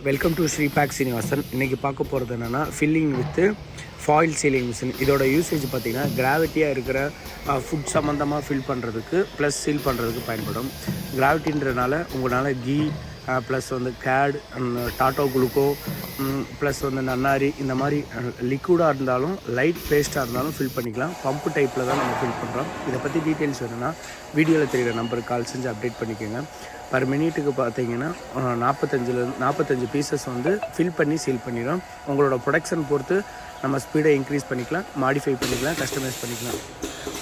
Welcome to ஸ்ரீபாக் Srinivasan. இன்றைக்கி பார்க்க போகிறது என்னென்னா filling with foil sealing machine. இதோட யூசேஜ் பார்த்திங்கன்னா கிராவிட்டியாக இருக்கிற ஃபுட் சம்மந்தமாக ஃபில் பண்ணுறதுக்கு ப்ளஸ் சீல் பண்ணுறதுக்கு பயன்படும். கிராவிட்டின்றனால உங்களால் கீ ப்ளஸ் வந்து கேட், டாட்டோ குளுக்கோ, ப்ளஸ் வந்து நன்னாரி, இந்த மாதிரி லிக்விடாக இருந்தாலும் லைட் பேஸ்ட்டாக இருந்தாலும் ஃபில் பண்ணிக்கலாம். பம்பு டைப்பில் தான் நம்ம ஃபில் பண்ணுறோம். இதை பற்றி டீட்டெயில்ஸ் வேணும்னா வீடியோவில் தெரிகிற நம்பருக்கு கால் செஞ்சு அப்டேட் பண்ணிக்கோங்க. பர் மினிட்டுக்கு பார்த்தீங்கன்னா 45 பீசஸ் வந்து ஃபில் பண்ணி சீல் பண்ணிடும். உங்களோட ப்ரொடக்ஷன் பொறுத்து நம்ம ஸ்பீடை இன்க்ரீஸ் பண்ணிக்கலாம், மாடிஃபை பண்ணிக்கலாம், கஸ்டமைஸ் பண்ணிக்கலாம்.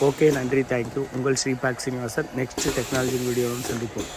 ஓகே, நன்றி, தேங்க்யூ. உங்கள் ஸ்ரீபாக் சீனிவாசன். நெக்ஸ்ட் டெக்னாலஜி வீடியோவும் சந்திப்போம்.